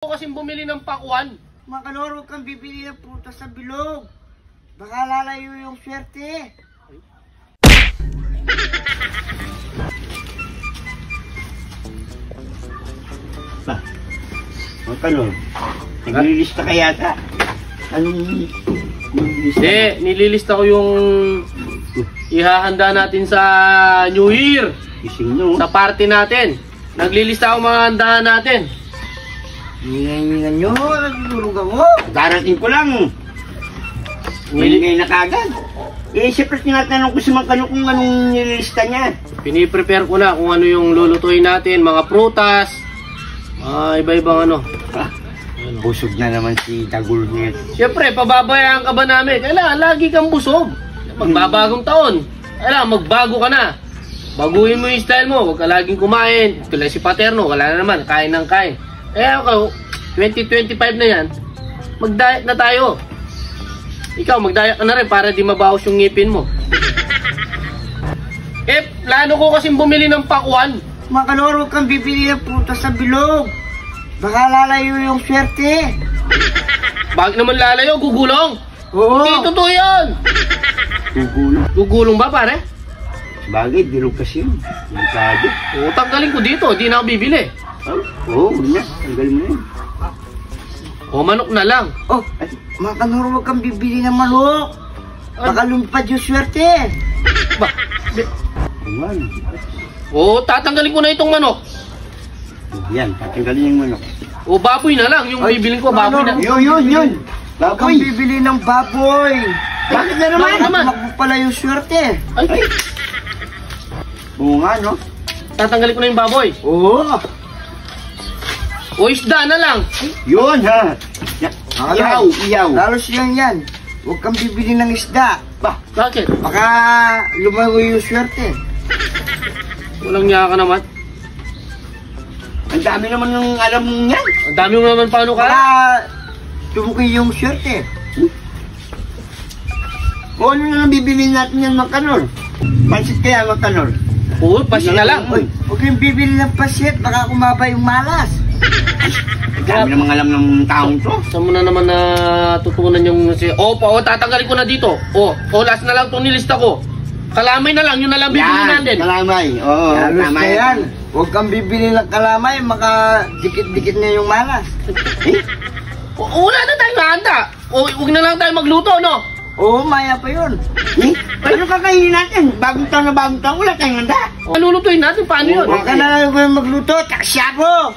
Kasing bumili ng pakwan. Mga kanor, huwag kang bibili ng prutas sa bilog. Baka lalayo yung swerte. Ba? Mga kanor, naglilista ka yata. Anong nililista? Nililista ko yung ihahanda natin sa New Year. Gising no? Sa party natin. Naglilista ako mga handahan natin. Hingan nyo, nagdurog ako. Darating ko lang. Ngayon na kagad. Siyempre tinatanong ko si Makano kung anong nililista niya. Piniprepare ko na kung ano yung lulutuin natin. Mga prutas. Iba-ibang ano. Busog na naman si Dagul niya. Siyempre, pababayaan ka ba namin? Kailangan lagi kang busog. Magbabagong taon. Kailangan magbago ka na. Baguhin mo yung style mo. Huwag ka laging kumain. Tulad si Paterno, wala na naman. Kain ng kain. Ako, 2025 na yan, mag-diet na tayo. Ikaw, mag-diet ka na rin para di mabawas yung ngipin mo. Plano ko kasing bumili ng pakwan. Mga kanor, huwag kang bibili ng prutas sa bilog. Baka lalayo yung swerte. Bakit naman lalayo? Gugulong? Oo. Hindi totoo yun. Gugulong. Gugulong ba, pare? Bagay, bilog kasi yun. Nagkado. Tanggalin ko dito, di na ako bibili. Oo, huwag na. Tanggalin mo na yun. Manok na lang. Mga kanor, huwag kang bibili ng manok. Baka lumpad yung swerte. Tatanggalin ko na itong manok. Yan, tatanggalin yung manok. Baboy na lang. Yung bibiling ko, baboy na. Yun. Huwag kang bibili ng baboy. Bakit na naman? Magpapala yung swerte. Oo nga, no? Tatanggalin ko na yung baboy. Oo. Isda na lang. Yun, ha? Iyaw. Lalo siyang yan. Huwag kang bibili ng isda. Bakit? Baka lumayo yung swerte. Walang niya ka naman. Ang dami naman ng alam niyan. Ang dami mo naman paano ka. Baka tumukoy yung swerte. O ano na bibili natin yan, Makanor? Pansit kaya, Makanor? Pasit na lang. Huwag kang bibili ng pasit. Baka kumaba yung malas. Ang dami namang alam ng taong to. Saan mo na naman natutunan yung... tatanggalin ko na dito. Last na lang itong nilista ko. Kalamay na lang, yun na lang bibili natin. Kalamay. Oo, tama yan. Huwag kang bibili ng kalamay. Maka dikit-dikit na yung malas. Wala na tayong handa. Huwag na lang tayo magluto, no? Oo, maya pa yun. Ano kakainin natin? Bagong taon, wala tayong handa. Lulutuin natin, paano yun? Huwag ka na lang magluto. Taksya po!